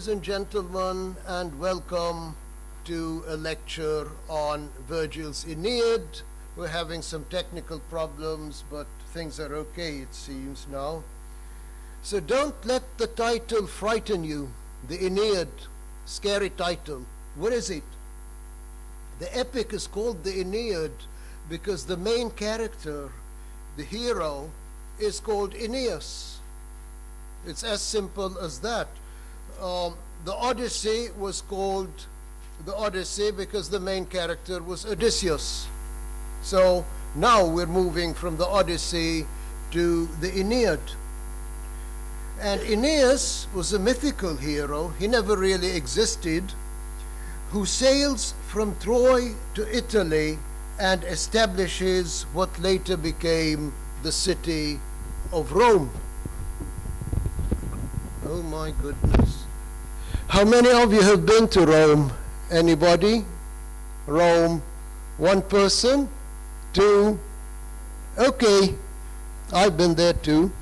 Ladies and gentlemen, and welcome to a lecture on Virgil's Aeneid. We're having some technical problems, but things are okay, it seems now. So don't let the title frighten you. The Aeneid, scary title. What is it? The epic is called the Aeneid because the main character, the hero, is called Aeneas. It's as simple as that. The Odyssey was called the Odyssey because the main character was Odysseus. So now we're moving from the Odyssey to the Aeneid. And Aeneas was a mythical hero, he never really existed, who sails from Troy to Italy and establishes what later became the city of Rome. Oh my goodness. How many of you have been to Rome? Anybody? Rome? One person? Two? Okay, I've been there too.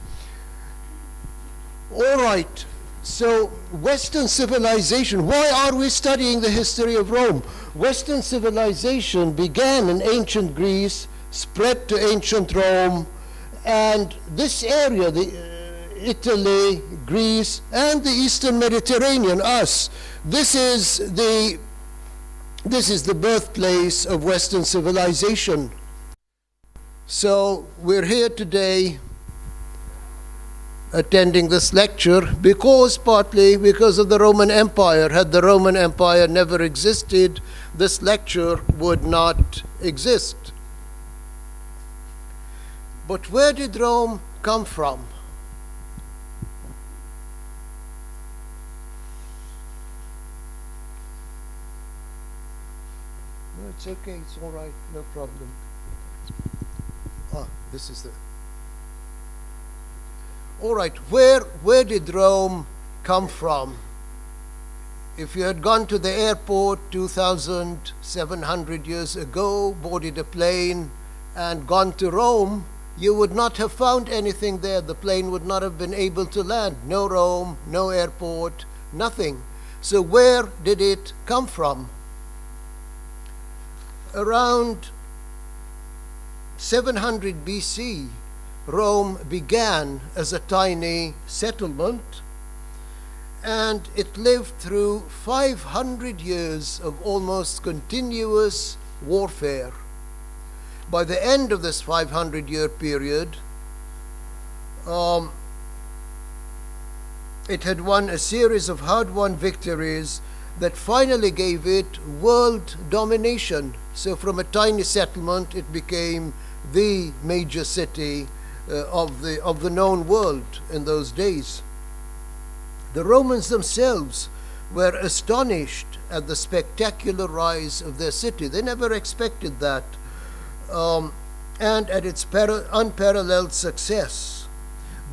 All right, so Western civilization, why are we studying the history of Rome? Western civilization began in ancient Greece, spread to ancient Rome, and this area, Italy, Greece, and the Eastern Mediterranean, this is the birthplace of Western civilization. So we're here today attending this lecture partly because of the Roman Empire. Had the Roman Empire never existed, this lecture would not exist. But where did Rome come from? No, it's okay, it's all right, no problem. This is the... All right, where did Rome come from? If you had gone to the airport 2,700 years ago, boarded a plane, and gone to Rome, you would not have found anything there. The plane would not have been able to land. No Rome, no airport, nothing. So where did it come from? Around 700 BC, Rome began as a tiny settlement, and it lived through 500 years of almost continuous warfare. By the end of this 500-year period, it had won a series of hard-won victories that finally gave it world domination. So from a tiny settlement, it became the major city of the known world in those days. The Romans themselves were astonished at the spectacular rise of their city. They never expected that, and at its unparalleled success.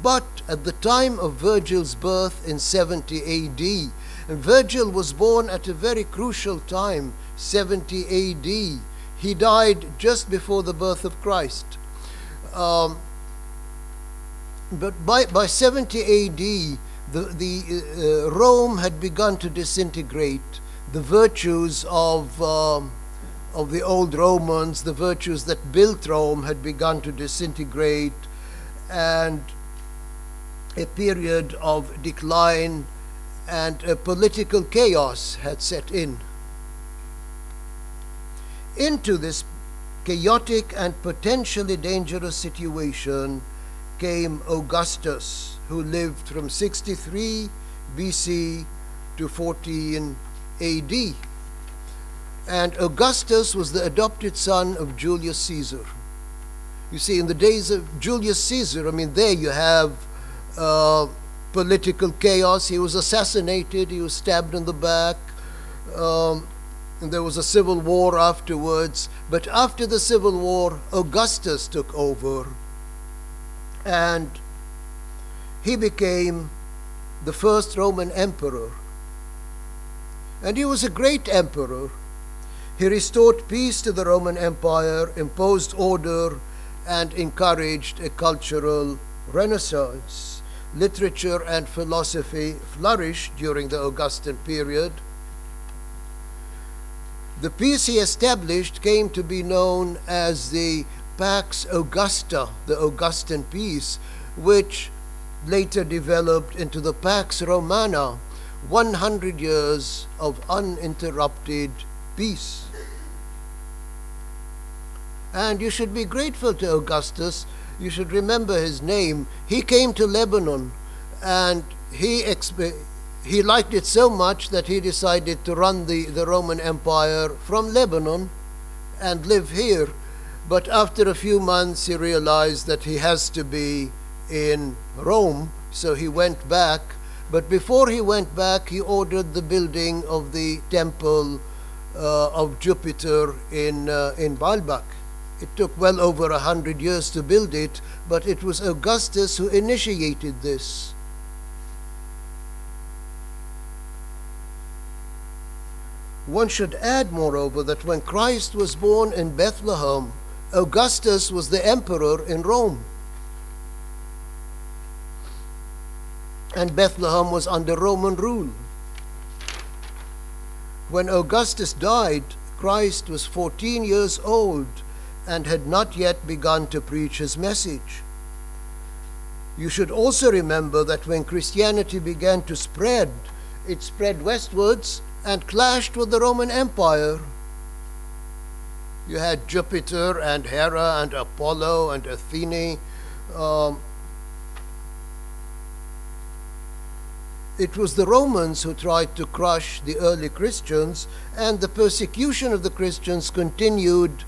But at the time of Virgil's birth in 70 AD, and Virgil was born at a very crucial time, 70 AD. He died just before the birth of Christ. But by 70 AD, Rome had begun to disintegrate. The virtues of the old Romans, the virtues that built Rome, had begun to disintegrate, and a period of decline and a political chaos had set in. Into this chaotic and potentially dangerous situation came Augustus, who lived from 63 BC to 14 AD. And Augustus was the adopted son of Julius Caesar. You see, in the days of Julius Caesar, there you have political chaos. He was assassinated, he was stabbed in the back, and there was a civil war afterwards. But after the civil war, Augustus took over, and he became the first Roman emperor. And he was a great emperor. He restored peace to the Roman Empire, imposed order, and encouraged a cultural renaissance. literature and philosophy flourished during the Augustan period. The peace he established came to be known as the Pax Augusta, the Augustan peace, which later developed into the Pax Romana, 100 years of uninterrupted peace. And you should be grateful to Augustus. You should remember his name. He came to Lebanon, and he liked it so much that he decided to run the Roman Empire from Lebanon and live here. But after a few months, he realized that he has to be in Rome, so he went back. But before he went back, he ordered the building of the temple of Jupiter in Baalbek. It took well over 100 years to build it, but it was Augustus who initiated this. One should add, moreover, that when Christ was born in Bethlehem, Augustus was the emperor in Rome. And Bethlehem was under Roman rule. When Augustus died, Christ was 14 years old and had not yet begun to preach his message. You should also remember that when Christianity began to spread, it spread westwards and clashed with the Roman Empire. You had Jupiter and Hera and Apollo and Athene. It was the Romans who tried to crush the early Christians, and the persecution of the Christians continued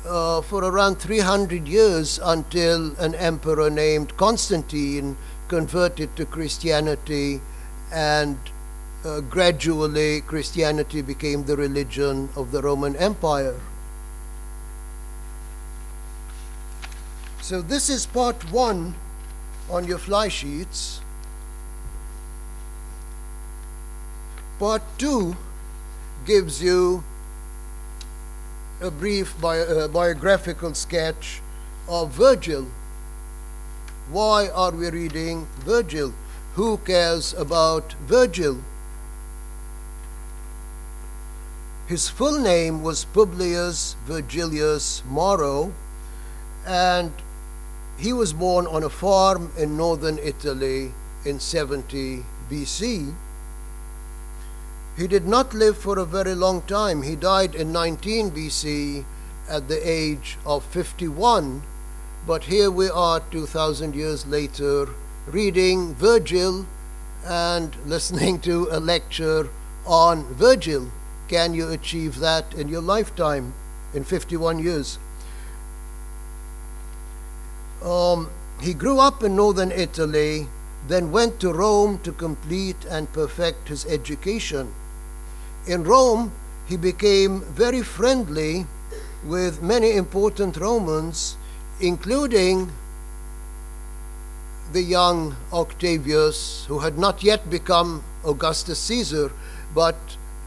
for around 300 years until an emperor named Constantine converted to Christianity, and gradually Christianity became the religion of the Roman Empire. So this is part 1 on your fly sheets. Part 2 gives you a brief biographical sketch of Virgil. Why are we reading Virgil? Who cares about Virgil? His full name was Publius Virgilius Maro, and he was born on a farm in northern Italy in 70 BC. He did not live for a very long time. He died in 19 BC at the age of 51. But here we are 2,000 years later reading Virgil and listening to a lecture on Virgil. Can you achieve that in your lifetime, in 51 years? He grew up in northern Italy, then went to Rome to complete and perfect his education. In Rome, he became very friendly with many important Romans, including the young Octavius, who had not yet become Augustus Caesar, but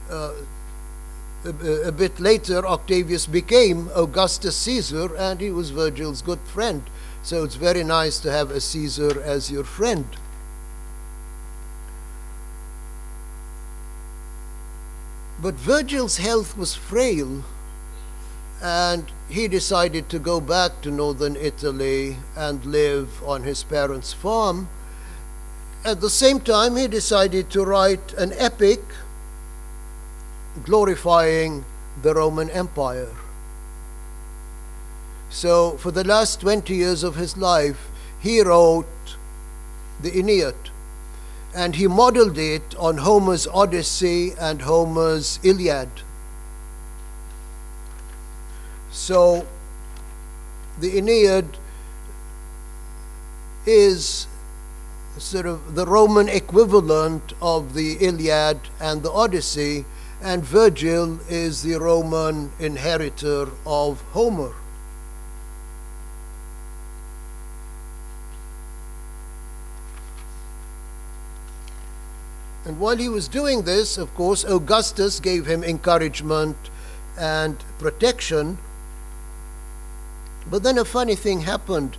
a bit later Octavius became Augustus Caesar, and he was Virgil's good friend. So it's very nice to have a Caesar as your friend. But Virgil's health was frail, and he decided to go back to northern Italy and live on his parents' farm. At the same time, he decided to write an epic glorifying the Roman Empire. So for the last 20 years of his life, he wrote the Aeneid, and he modeled it on Homer's Odyssey and Homer's Iliad. So the Aeneid is sort of the Roman equivalent of the Iliad and the Odyssey, and Virgil is the Roman inheritor of Homer. And while he was doing this, of course, Augustus gave him encouragement and protection. But then a funny thing happened.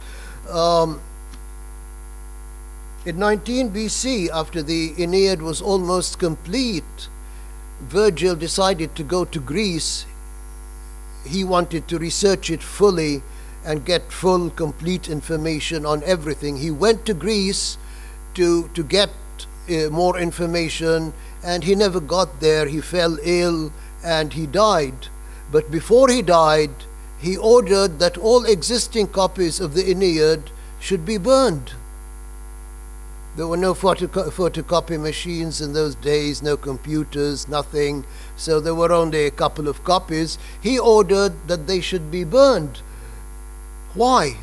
In 19 BC, after the Aeneid was almost complete, Virgil decided to go to Greece. He wanted to research it fully and get full, complete information on everything. He went to Greece to get more information, and he never got there. He fell ill and he died. But before he died, he ordered that all existing copies of the Aeneid should be burned. There were no photocopy machines in those days, no computers, nothing. So there were only a couple of copies. He ordered that they should be burned. Why?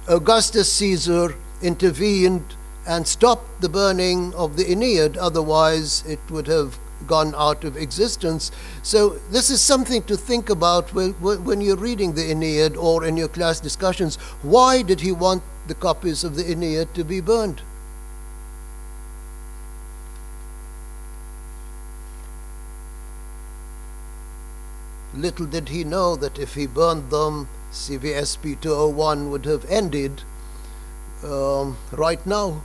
Augustus Caesar intervened and stopped the burning of the Aeneid, otherwise it would have gone out of existence. So this is something to think about when you're reading the Aeneid or in your class discussions. Why did he want the copies of the Aeneid to be burned? Little did he know that if he burned them, CVSP 201 would have ended right now.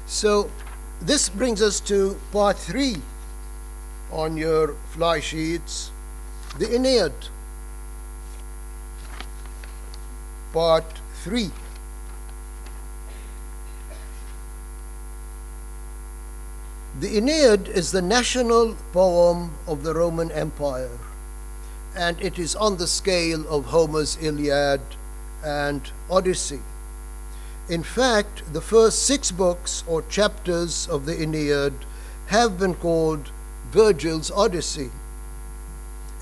So this brings us to part 3 on your fly sheets, the Aeneid. Part 3. The Aeneid is the national poem of the Roman Empire, and it is on the scale of Homer's Iliad and Odyssey. In fact, the first 6 books or chapters of the Aeneid have been called Virgil's Odyssey.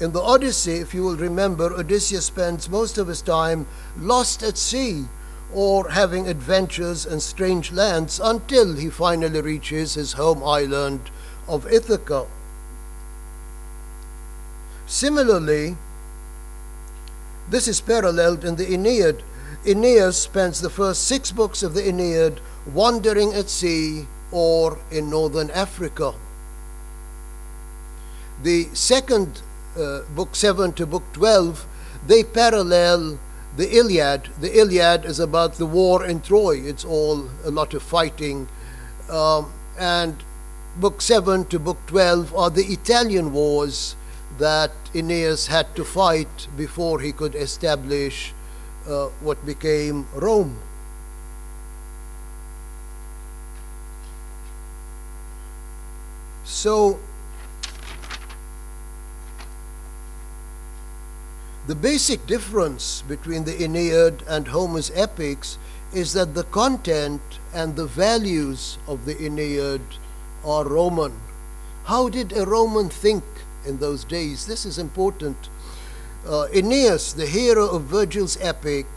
In the Odyssey, if you will remember, Odysseus spends most of his time lost at sea or having adventures in strange lands until he finally reaches his home island of Ithaca. Similarly, this is paralleled in the Aeneid. Aeneas spends the first 6 books of the Aeneid wandering at sea or in northern Africa. The second book 7 to book 12, they parallel the Iliad. The Iliad is about the war in Troy. It's all a lot of fighting. And book 7 to book 12 are the Italian wars that Aeneas had to fight before he could establish what became Rome. So the basic difference between the Aeneid and Homer's epics is that the content and the values of the Aeneid are Roman. How did a Roman think in those days? This is important. Aeneas, the hero of Virgil's epic,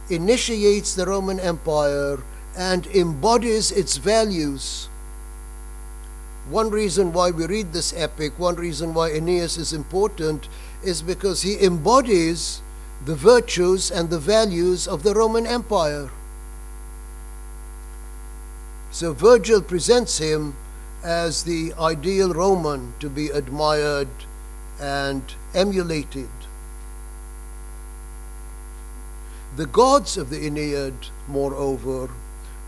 initiates the Roman Empire and embodies its values. One reason why we read this epic, one reason why Aeneas is important, is because he embodies the virtues and the values of the Roman Empire. So Virgil presents him as the ideal Roman to be admired and emulated. The gods of the Aeneid, moreover,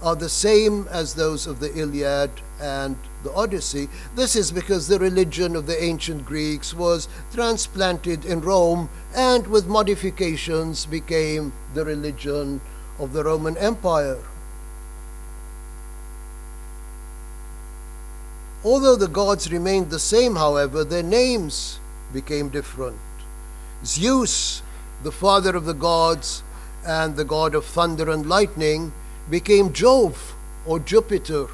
are the same as those of the Iliad and the Odyssey. This is because the religion of the ancient Greeks was transplanted in Rome and with modifications became the religion of the Roman Empire. Although the gods remained the same, however, their names became different. Zeus, the father of the gods and the god of thunder and lightning, became Jove or Jupiter.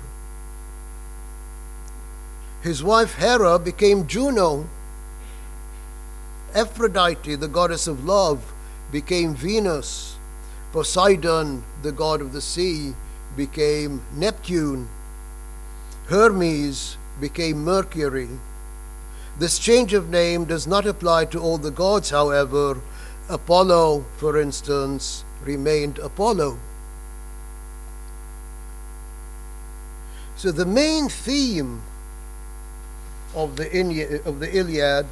His wife Hera became Juno. Aphrodite, the goddess of love, became Venus. Poseidon, the god of the sea, became Neptune. Hermes became Mercury. This change of name does not apply to all the gods, however. Apollo, for instance, remained Apollo. So the main theme of the Iliad,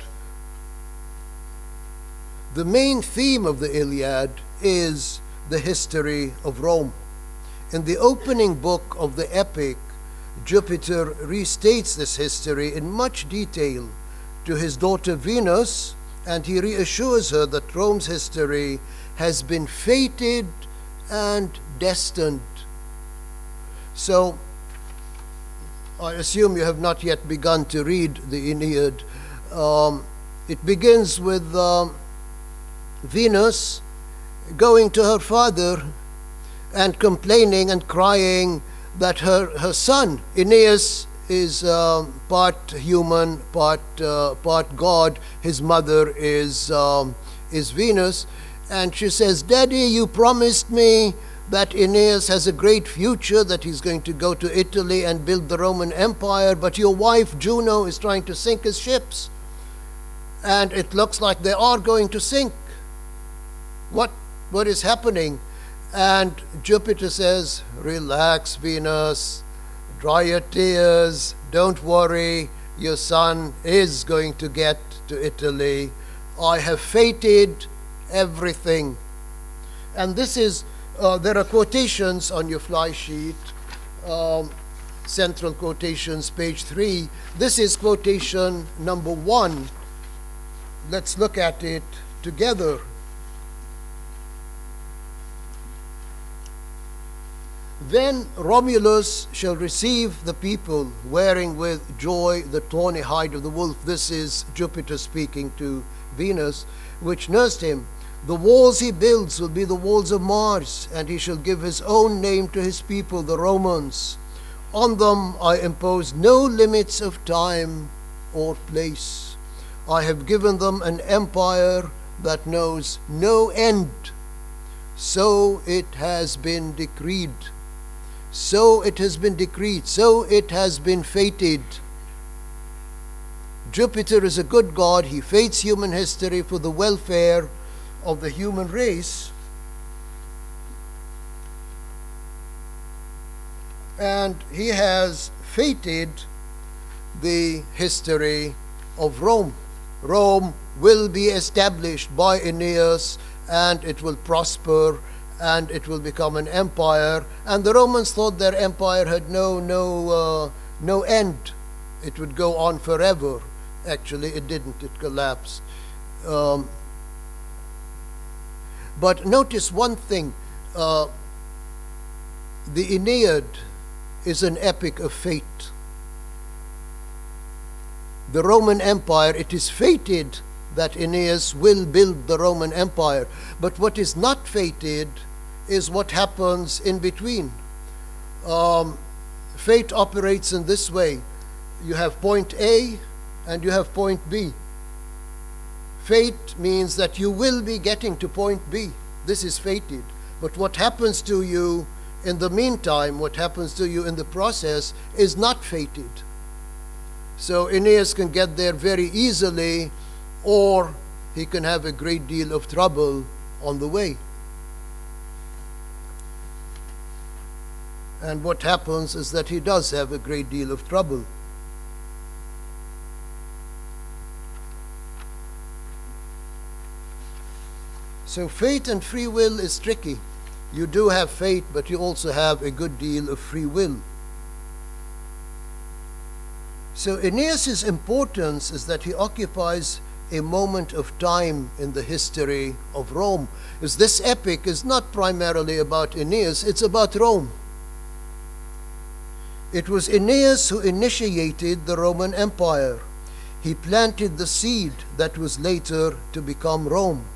The main theme of the Iliad is the history of Rome. In the opening book of the epic, Jupiter restates this history in much detail to his daughter Venus, and he reassures her that Rome's history has been fated and destined. So, I assume you have not yet begun to read the Aeneid. It begins with Venus going to her father and complaining and crying that her son, Aeneas, is part human, part God. His mother is Venus. And she says, "Daddy, you promised me that Aeneas has a great future, that he's going to go to Italy and build the Roman Empire, but your wife Juno is trying to sink his ships. And it looks like they are going to sink. What is happening?" And Jupiter says, "Relax, Venus, dry your tears, don't worry, your son is going to get to Italy. I have fated everything." And this is, there are quotations on your fly sheet, central quotations, page 3. This is quotation number 1. Let's look at it together. "Then Romulus shall receive the people, wearing with joy the tawny hide of the wolf." This is Jupiter speaking to Venus, "which nursed him. The walls he builds will be the walls of Mars, and he shall give his own name to his people, the Romans. On them I impose no limits of time or place. I have given them an empire that knows no end. So it has been decreed. So it has been decreed. So it has been fated." Jupiter is a good God. He fates human history for the welfare of the human race. And he has fated the history of Rome. Rome will be established by Aeneas, and it will prosper, and it will become an empire. And the Romans thought their empire had no end. It would go on forever. Actually, it didn't. It collapsed. But notice one thing. The Aeneid is an epic of fate. The Roman Empire, it is fated that Aeneas will build the Roman Empire. But what is not fated is what happens in between. Fate operates in this way. You have point A and you have point B. Fate means that you will be getting to point B. This is fated. But what happens to you in the meantime, what happens to you in the process, is not fated. So Aeneas can get there very easily, or he can have a great deal of trouble on the way. And what happens is that he does have a great deal of trouble. So fate and free will is tricky. You do have fate, but you also have a good deal of free will. So Aeneas' importance is that he occupies a moment of time in the history of Rome. Because this epic is not primarily about Aeneas, it's about Rome. It was Aeneas who initiated the Roman Empire. He planted the seed that was later to become Rome.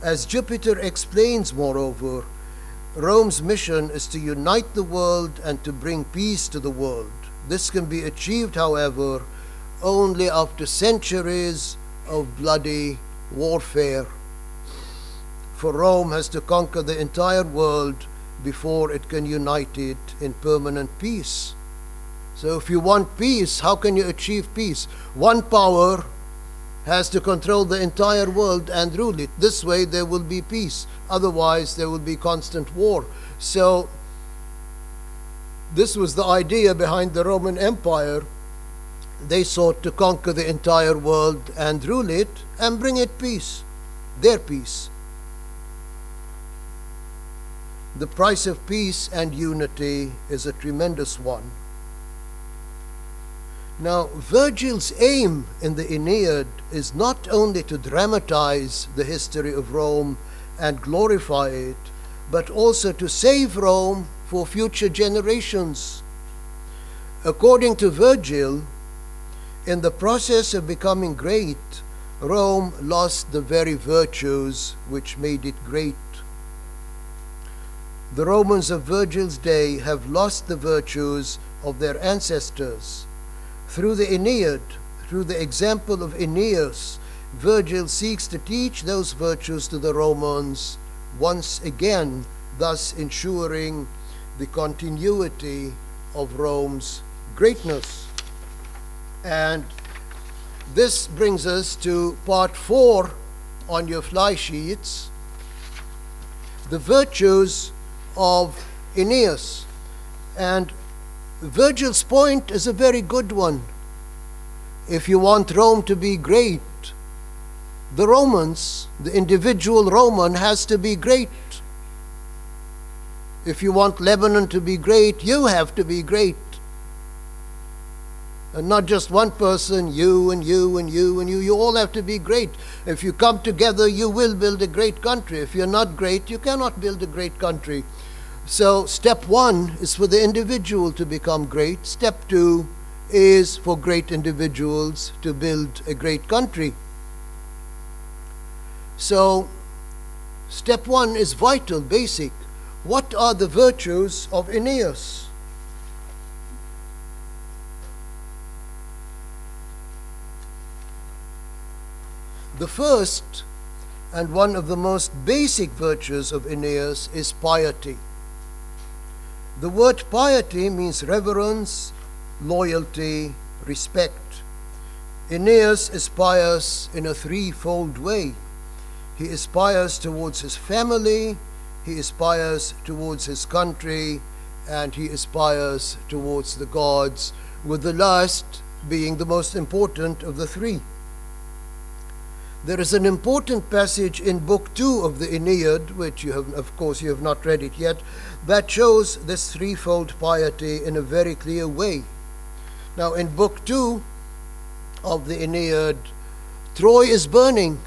As Jupiter explains, moreover, Rome's mission is to unite the world and to bring peace to the world. This can be achieved, however, only after centuries of bloody warfare. For Rome has to conquer the entire world before it can unite it in permanent peace. So if you want peace, how can you achieve peace? One power has to control the entire world and rule it. This way there will be peace. Otherwise there will be constant war. So this was the idea behind the Roman Empire. They sought to conquer the entire world and rule it and bring it peace, their peace. The price of peace and unity is a tremendous one. Now, Virgil's aim in the Aeneid is not only to dramatize the history of Rome and glorify it, but also to save Rome for future generations. According to Virgil, in the process of becoming great, Rome lost the very virtues which made it great. The Romans of Virgil's day have lost the virtues of their ancestors. Through the Aeneid, through the example of Aeneas, Virgil seeks to teach those virtues to the Romans once again, thus ensuring the continuity of Rome's greatness. And this brings us to part 4 on your fly sheets, the virtues of Aeneas. And Virgil's point is a very good one. If you want Rome to be great, the Romans, the individual Roman, has to be great. If you want Lebanon to be great, you have to be great. And not just one person, you and you and you and you. You all have to be great. If you come together, you will build a great country. If you're not great, you cannot build a great country. So step 1 is for the individual to become great. Step 2 is for great individuals to build a great country. So step 1 is vital, basic. What are the virtues of Aeneas? The first and one of the most basic virtues of Aeneas is piety. The word piety means reverence, loyalty, respect. Aeneas is pious in a threefold way. He is pious towards his family, he is pious towards his country, and he is pious towards the gods, with the last being the most important of the three. There is an important passage in Book 2 of the Aeneid, which you have not read it yet, that shows this threefold piety in a very clear way. Now, in Book 2 of the Aeneid, Troy is burning.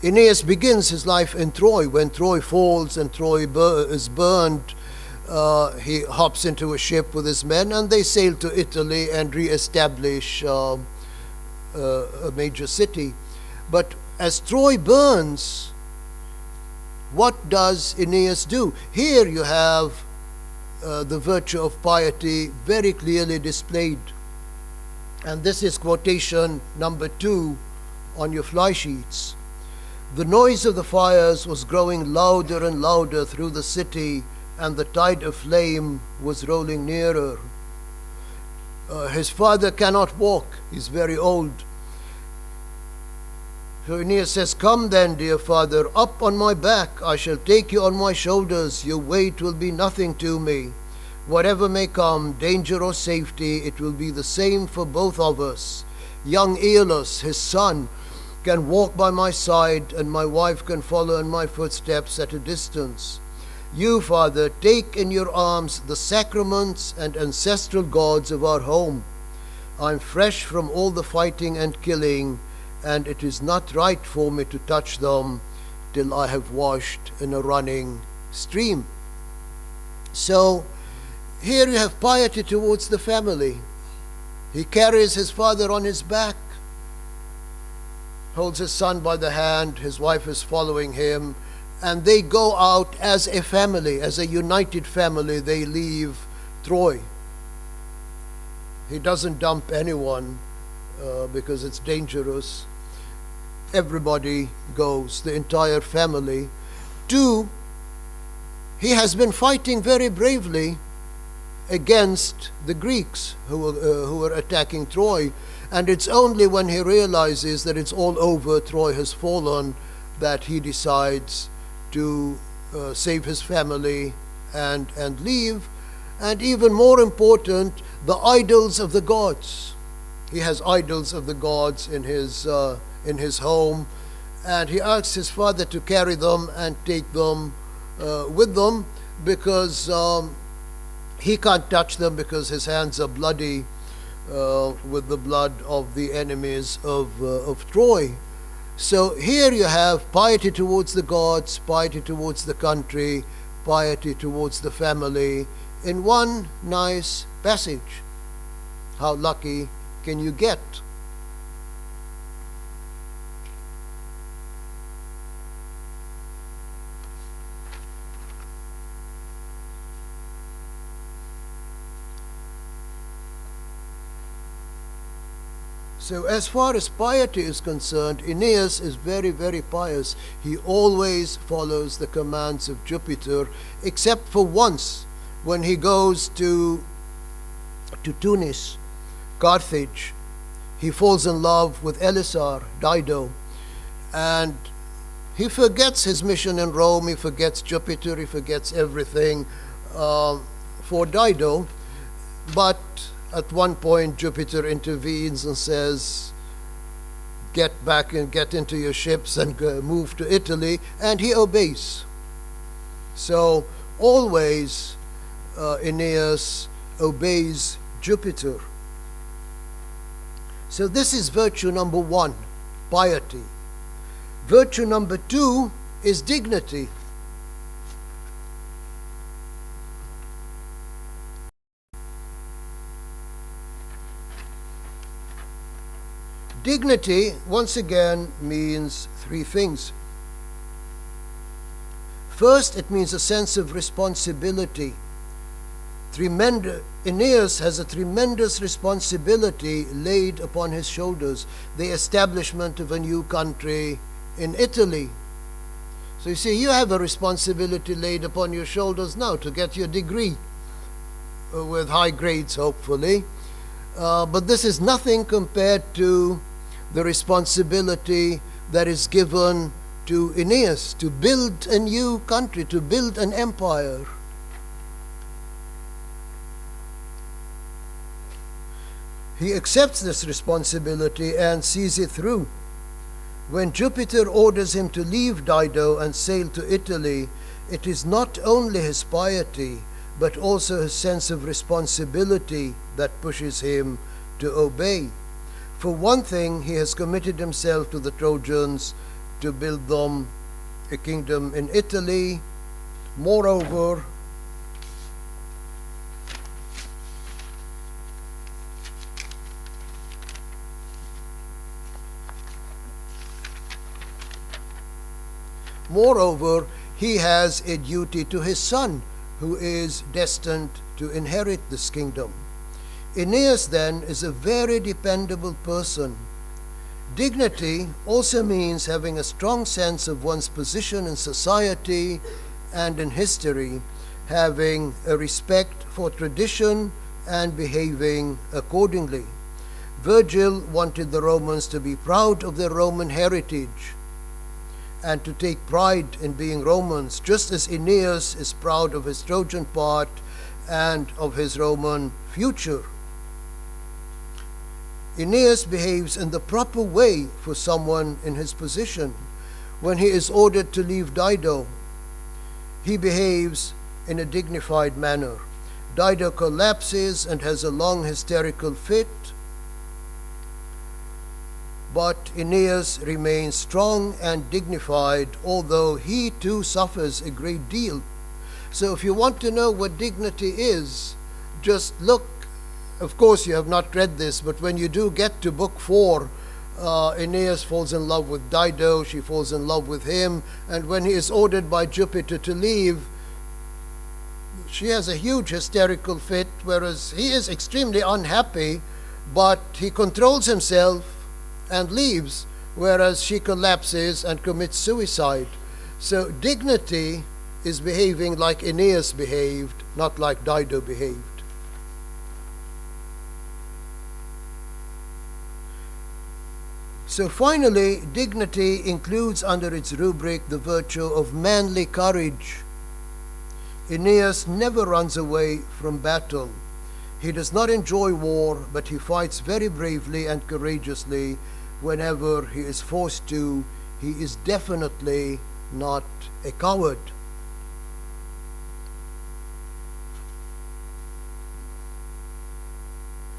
Aeneas begins his life in Troy. When Troy falls and Troy is burned, he hops into a ship with his men, and they sail to Italy and re-establish a major city. But as Troy burns, what does Aeneas do? Here you have the virtue of piety very clearly displayed. And this is quotation number 2 on your fly sheets. The noise of the fires was growing louder and louder through the city, and the tide of flame was rolling nearer. His father cannot walk. He's very old. So Aeneas says, "Come then, dear father, up on my back. I shall take you on my shoulders. Your weight will be nothing to me. Whatever may come, danger or safety, it will be the same for both of us. Young Aeolus, his son, can walk by my side, and my wife can follow in my footsteps at a distance. You, father, take in your arms the sacraments and ancestral gods of our home. I'm fresh from all the fighting and killing, and it is not right for me to touch them till I have washed in a running stream." So here you have piety towards the family. He carries his father on his back, holds his son by the hand, his wife is following him, and they go out as a family, as a united family. They leave Troy. He doesn't dump anyone because it's dangerous. Everybody goes, the entire family. 2, he has been fighting very bravely against the Greeks who were attacking Troy. And it's only when he realizes that it's all over, Troy has fallen, that he decides to save his family and leave. And even more important, the idols of the gods. He has idols of the gods in his home, and he asks his father to carry them and take them with them, because he can't touch them because his hands are bloody with the blood of the enemies of Troy. So here you have piety towards the gods, piety towards the country, piety towards the family in one nice passage. How lucky can you get? So as far as piety is concerned, Aeneas is very, very pious. He always follows the commands of Jupiter, except for once when he goes to Tunis, Carthage. He falls in love with Elisar, Dido, and he forgets his mission in Rome, he forgets Jupiter, he forgets everything for Dido. But at one point, Jupiter intervenes and says, get back and get into your ships and move to Italy, and he obeys. So always Aeneas obeys Jupiter. So this is virtue number one, piety. Virtue number two is dignity. Dignity, once again, means three things. First, it means a sense of responsibility. Aeneas has a tremendous responsibility laid upon his shoulders, the establishment of a new country in Italy. So you see, you have a responsibility laid upon your shoulders now to get your degree, with high grades, hopefully. But this is nothing compared to the responsibility that is given to Aeneas to build a new country, to build an empire. He accepts this responsibility and sees it through. When Jupiter orders him to leave Dido and sail to Italy, it is not only his piety, but also his sense of responsibility that pushes him to obey. For one thing, he has committed himself to the Trojans to build them a kingdom in Italy. Moreover, he has a duty to his son, who is destined to inherit this kingdom. Aeneas, then, is a very dependable person. Dignity also means having a strong sense of one's position in society and in history, having a respect for tradition and behaving accordingly. Virgil wanted the Romans to be proud of their Roman heritage and to take pride in being Romans, just as Aeneas is proud of his Trojan part and of his Roman future. Aeneas behaves in the proper way for someone in his position. When he is ordered to leave Dido, he behaves in a dignified manner. Dido collapses and has a long hysterical fit, but Aeneas remains strong and dignified, although he too suffers a great deal. So if you want to know what dignity is, just look. Of course, you have not read this, but when you do get to book 4, Aeneas falls in love with Dido, she falls in love with him, and when he is ordered by Jupiter to leave, she has a huge hysterical fit, whereas he is extremely unhappy, but he controls himself and leaves, whereas she collapses and commits suicide. So dignity is behaving like Aeneas behaved, not like Dido behaved. So finally, dignity includes under its rubric the virtue of manly courage. Aeneas never runs away from battle. He does not enjoy war, but he fights very bravely and courageously whenever he is forced to. He is definitely not a coward.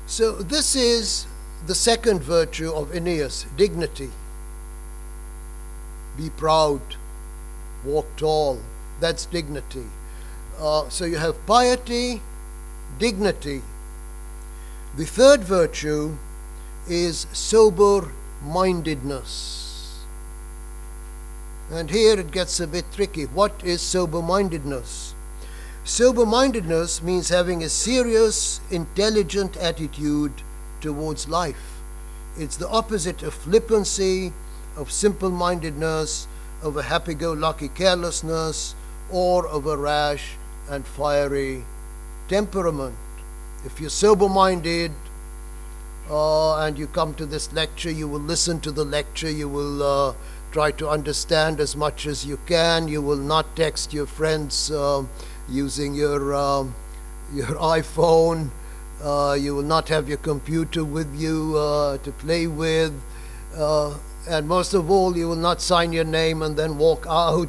So this is the second virtue of Aeneas, dignity. Be proud, walk tall, that's dignity. So you have piety, dignity. The third virtue is sober-mindedness. And here it gets a bit tricky. What is sober-mindedness? Sober-mindedness means having a serious, intelligent attitude towards life. It's the opposite of flippancy, of simple-mindedness, of a happy-go-lucky carelessness, or of a rash and fiery temperament. If you're sober-minded and you come to this lecture, you will listen to the lecture, you will try to understand as much as you can, you will not text your friends using your iPhone, you will not have your computer with you to play with, and most of all, you will not sign your name and then walk out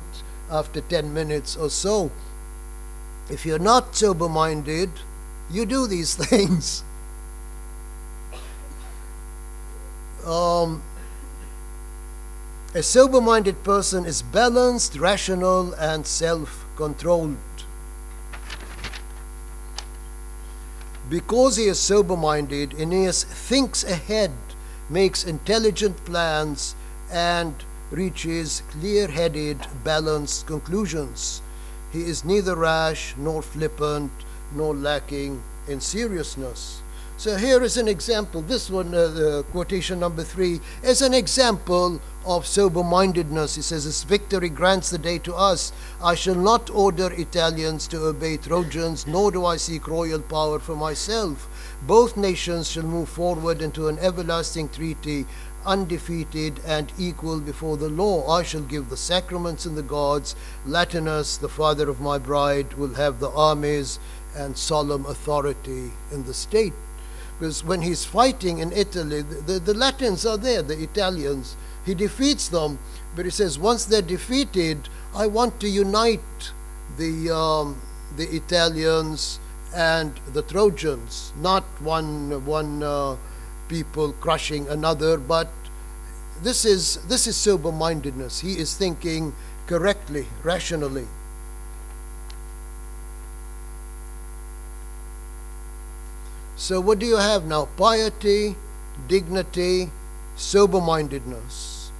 after 10 minutes or so. If you're not sober-minded, you do these things. A sober-minded person is balanced, rational, and self-controlled. Because he is sober-minded, Aeneas thinks ahead, makes intelligent plans, and reaches clear-headed, balanced conclusions. He is neither rash nor flippant nor lacking in seriousness. So here is an example. This one, quotation number 3, is an example of sober-mindedness. He says, "This victory grants the day to us. I shall not order Italians to obey Trojans, nor do I seek royal power for myself. Both nations shall move forward into an everlasting treaty, undefeated and equal before the law. I shall give the sacraments and the gods. Latinus, the father of my bride, will have the armies and solemn authority in the state." Because when he's fighting in Italy, the Latins are there, the Italians. He defeats them, but he says, once they're defeated, I want to unite the Italians and the Trojans, not one people crushing another, but this is sober-mindedness. He is thinking correctly, rationally. So what do you have now? Piety, dignity, sober-mindedness.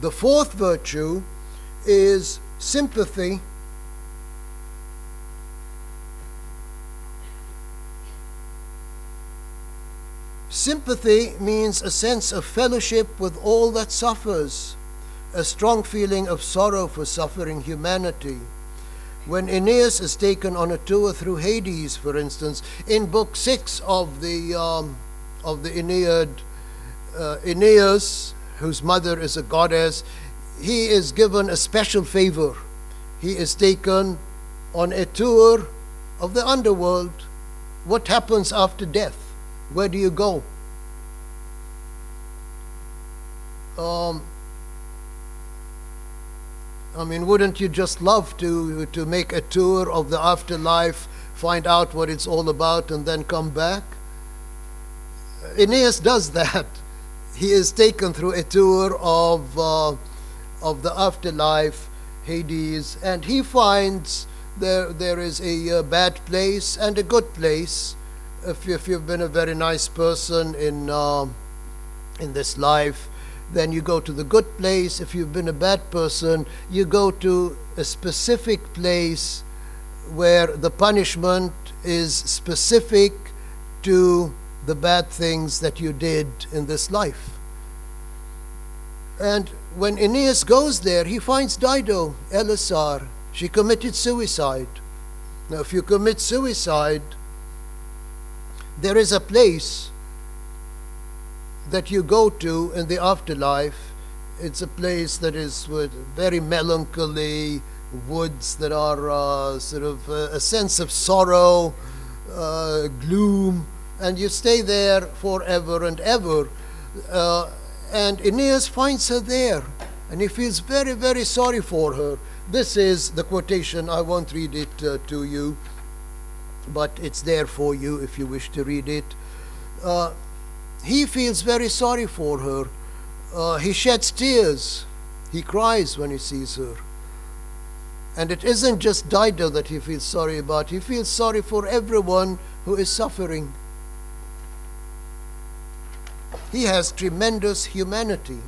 The fourth virtue is sympathy. Sympathy means a sense of fellowship with all that suffers, a strong feeling of sorrow for suffering humanity. When Aeneas is taken on a tour through Hades, for instance, in Book 6 of the Aeneid, Aeneas, whose mother is a goddess, he is given a special favor. He is taken on a tour of the underworld. What happens after death? Where do you go? Wouldn't you just love to make a tour of the afterlife, find out what it's all about, and then come back? Aeneas does that. He is taken through a tour of the afterlife, Hades, and he finds there is a bad place and a good place. If you've been a very nice person in this life, then you go to the good place. If you've been a bad person, you go to a specific place where the punishment is specific to the bad things that you did in this life. And when Aeneas goes there, he finds Dido, Elisar. She committed suicide. Now, if you commit suicide, there is a place that you go to in the afterlife. It's a place that is with very melancholy, woods that are sort of a sense of sorrow, gloom, and you stay there forever and ever. And Aeneas finds her there, and he feels very, very sorry for her. This is the quotation. I won't read it to you, but it's there for you if you wish to read it. He feels very sorry for her. He sheds tears. He cries when he sees her. And it isn't just Dido that he feels sorry about. He feels sorry for everyone who is suffering. He has tremendous humanity.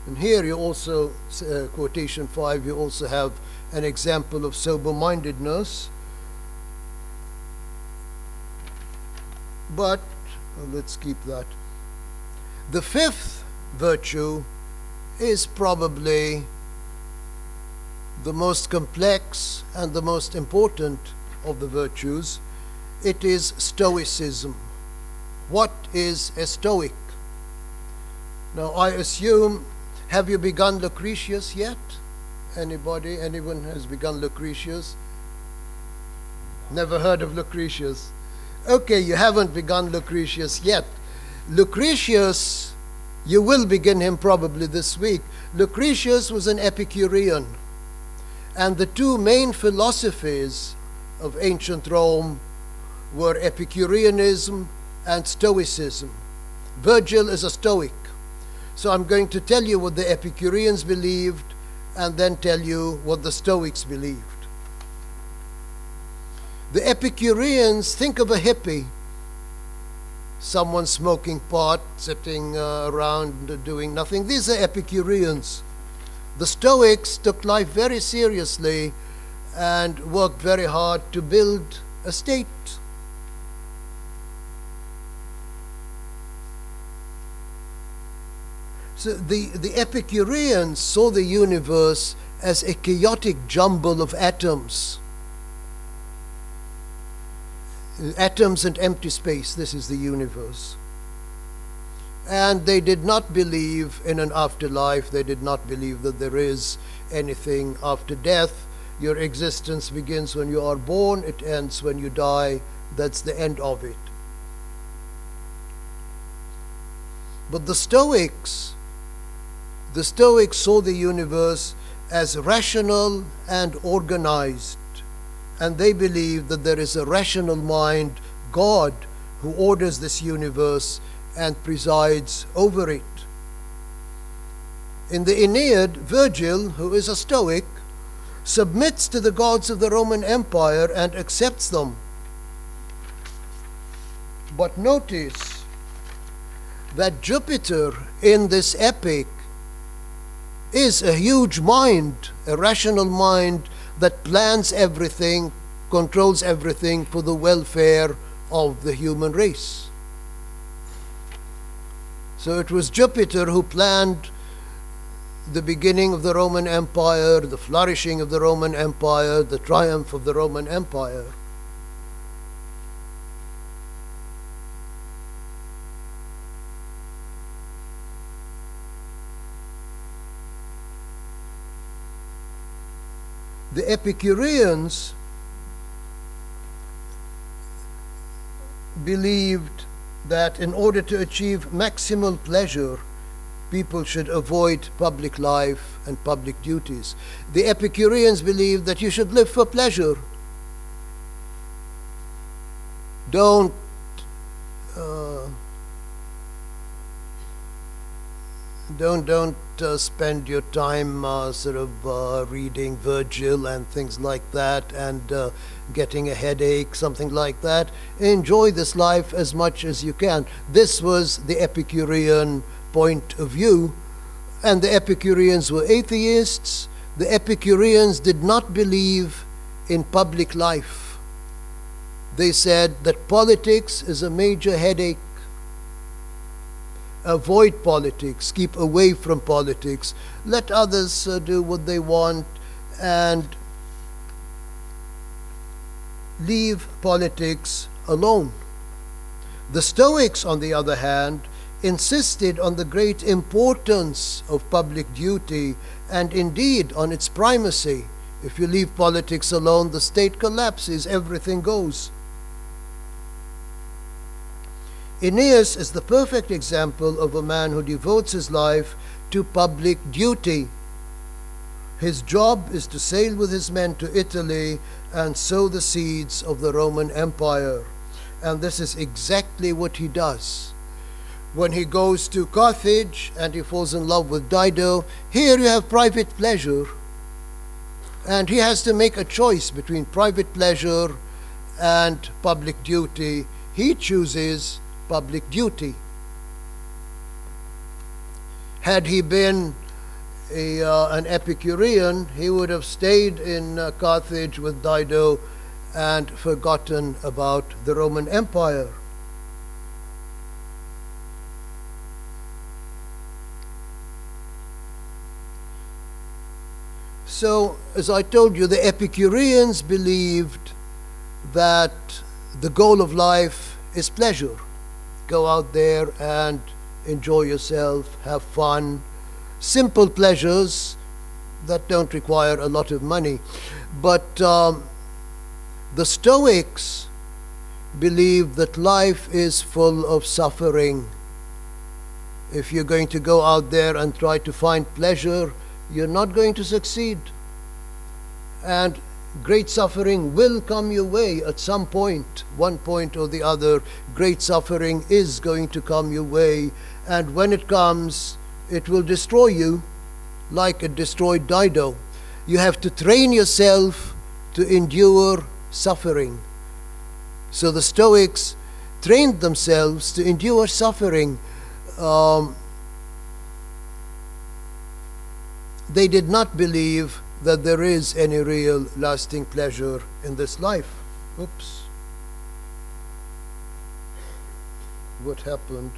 And here you also, quotation 5, you also have an example of sober-mindedness. But, let's keep that. The fifth virtue is probably the most complex and the most important of the virtues. It is Stoicism. What is a Stoic? Now, I assume, have you begun Lucretius yet? Anybody? Anyone has begun Lucretius? Never heard of Lucretius? Okay, you haven't begun Lucretius yet. Lucretius, you will begin him probably this week. Lucretius was an Epicurean, and the two main philosophies of ancient Rome were Epicureanism and Stoicism. Virgil is a Stoic. So I'm going to tell you what the Epicureans believed and then tell you what the Stoics believed. The Epicureans, think of a hippie, someone smoking pot, sitting around doing nothing. These are Epicureans. The Stoics took life very seriously and worked very hard to build a state. So the Epicureans saw the universe as a chaotic jumble of atoms. Atoms and empty space, this is the universe. And they did not believe in an afterlife. They did not believe that there is anything after death. Your existence begins when you are born, it ends when you die. That's the end of it. But the Stoics saw the universe as rational and organized. And they believe that there is a rational mind, God, who orders this universe and presides over it. In the Aeneid, Virgil, who is a Stoic, submits to the gods of the Roman Empire and accepts them. But notice that Jupiter in this epic is a huge mind, a rational mind that plans everything, controls everything for the welfare of the human race. So it was Jupiter who planned the beginning of the Roman Empire, the flourishing of the Roman Empire, the triumph of the Roman Empire. The Epicureans believed that in order to achieve maximal pleasure, people should avoid public life and public duties. The Epicureans believed that you should live for pleasure. Don't spend your time reading Virgil and things like that and getting a headache, something like that. Enjoy this life as much as you can. This was the Epicurean point of view, and the Epicureans were atheists. The Epicureans did not believe in public life. They said that politics is a major headache. Avoid politics, keep away from politics, let others do what they want, and leave politics alone. The Stoics, on the other hand, insisted on the great importance of public duty and indeed on its primacy. If you leave politics alone, the state collapses, everything goes. Aeneas is the perfect example of a man who devotes his life to public duty. His job is to sail with his men to Italy and sow the seeds of the Roman Empire. And this is exactly what he does. When he goes to Carthage and he falls in love with Dido, here you have private pleasure. And he has to make a choice between private pleasure and public duty. He chooses public duty. Had he been an Epicurean, he would have stayed in Carthage with Dido and forgotten about the Roman Empire. So, as I told you, the Epicureans believed that the goal of life is pleasure. Go out there and enjoy yourself, have fun, simple pleasures that don't require a lot of money. But the Stoics believe that life is full of suffering. If you're going to go out there and try to find pleasure, you're not going to succeed. And great suffering will come your way at some point, one point or the other. Great suffering is going to come your way. And when it comes, it will destroy you like it destroyed Dido. You have to train yourself to endure suffering. So the Stoics trained themselves to endure suffering. They did not believe that there is any real lasting pleasure in this life. Oops. What happened?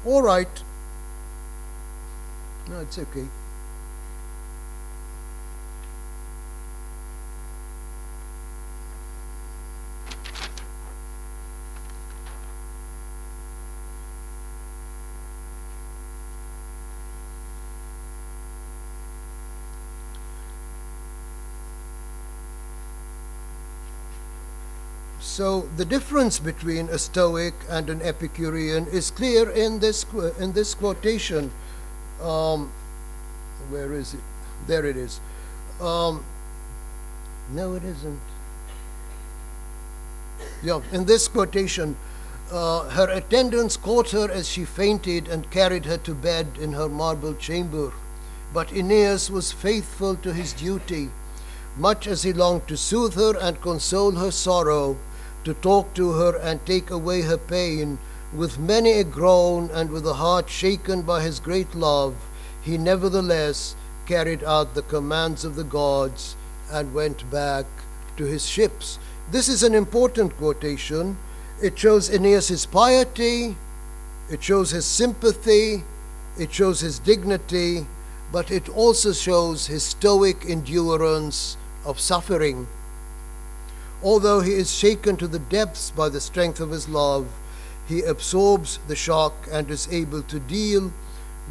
All right. No, it's okay. So the difference between a Stoic and an Epicurean is clear in this quotation. Where is it? There it is. No, it isn't. Yeah, in this quotation, her attendants caught her as she fainted and carried her to bed in her marble chamber. But Aeneas was faithful to his duty, much as he longed to soothe her and console her sorrow, to talk to her and take away her pain. With many a groan and with a heart shaken by his great love, he nevertheless carried out the commands of the gods and went back to his ships. This is an important quotation. It shows Aeneas' piety, it shows his sympathy, it shows his dignity, but it also shows his stoic endurance of suffering. Although he is shaken to the depths by the strength of his love, he absorbs the shock and is able to deal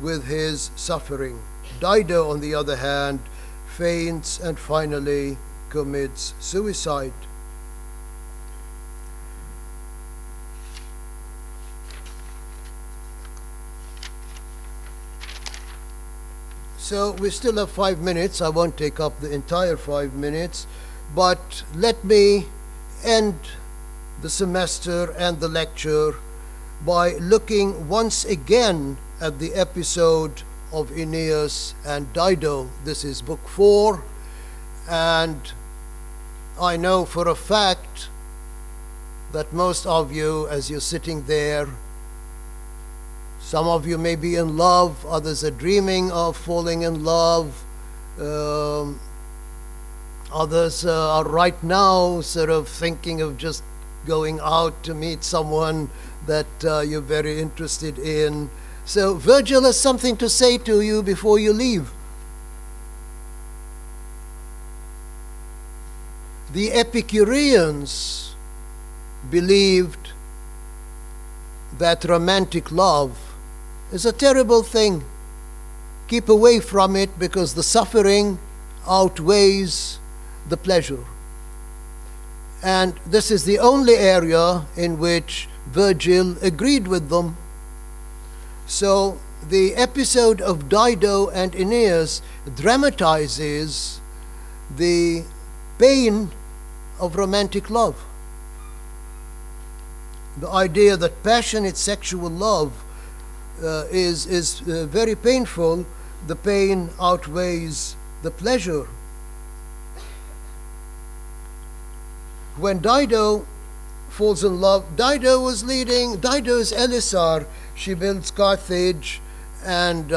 with his suffering. Dido, on the other hand, faints and finally commits suicide. So we still have 5 minutes. I won't take up the entire 5 minutes, but let me end the semester and the lecture by looking once again at the episode of Aeneas and Dido. This is book 4, and I know for a fact that most of you, as you're sitting there, some of you may be in love, others are dreaming of falling in love, others are right now sort of thinking of just going out to meet someone that you're very interested in. So Virgil has something to say to you before you leave. The Epicureans believed that romantic love is a terrible thing. Keep away from it because the suffering outweighs the pleasure. And this is the only area in which Virgil agreed with them. So the episode of Dido and Aeneas dramatizes the pain of romantic love. The idea that passionate sexual love is very painful. The pain outweighs the pleasure. When Dido falls in love, Dido is Elisar. She builds Carthage, and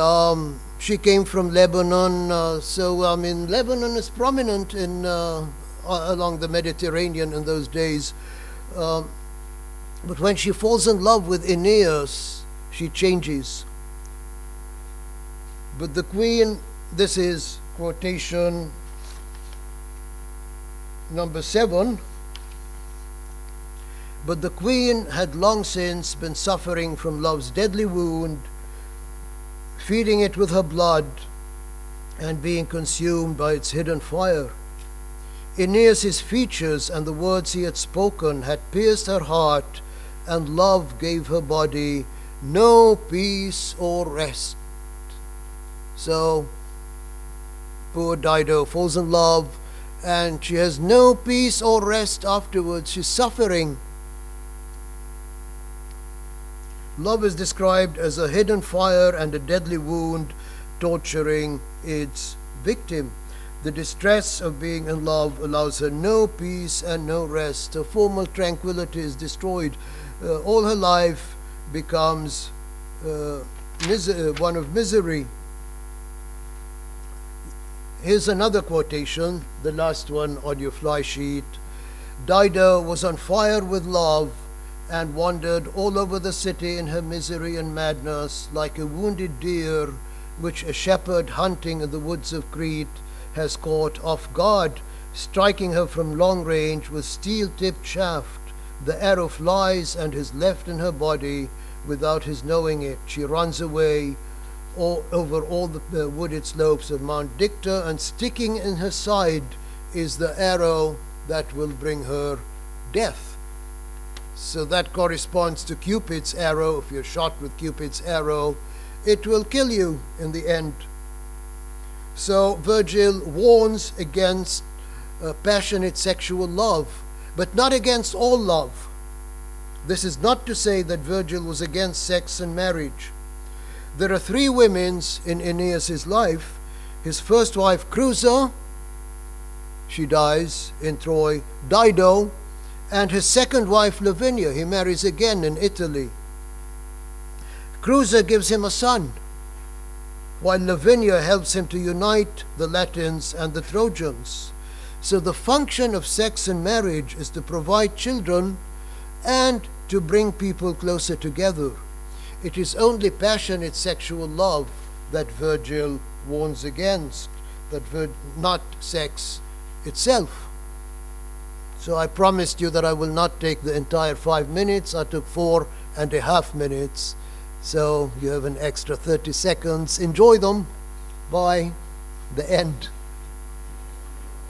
she came from Lebanon. Lebanon is prominent in along the Mediterranean in those days. But when she falls in love with Aeneas, she changes. But the queen, this is quotation number 7, but the queen had long since been suffering from love's deadly wound, feeding it with her blood and being consumed by its hidden fire. Aeneas' features and the words he had spoken had pierced her heart, and love gave her body no peace or rest. So, poor Dido falls in love, and she has no peace or rest afterwards. She's suffering. Love is described as a hidden fire and a deadly wound torturing its victim. The distress of being in love allows her no peace and no rest. Her formal tranquility is destroyed. All her life becomes one of misery. Here's another quotation, the last one on your fly sheet. Dido was on fire with love and wandered all over the city in her misery and madness, like a wounded deer which a shepherd hunting in the woods of Crete has caught off guard, striking her from long range with steel-tipped shaft. The arrow flies and is left in her body without his knowing it. She runs away over all the wooded slopes of Mount Dicta, and sticking in her side is the arrow that will bring her death. So that corresponds to Cupid's arrow. If you're shot with Cupid's arrow, it will kill you in the end. So Virgil warns against passionate sexual love, but not against all love. This is not to say that Virgil was against sex and marriage. There are 3 women in Aeneas' life. His first wife, Creusa, she dies in Troy. Dido, and his second wife, Lavinia, he marries again in Italy. Creusa gives him a son, while Lavinia helps him to unite the Latins and the Trojans. So the function of sex and marriage is to provide children and to bring people closer together. It is only passionate sexual love that Virgil warns against, not sex itself. So I promised you that I will not take the entire 5 minutes. I took 4.5 minutes. So you have an extra 30 seconds. Enjoy them. Bye. The end.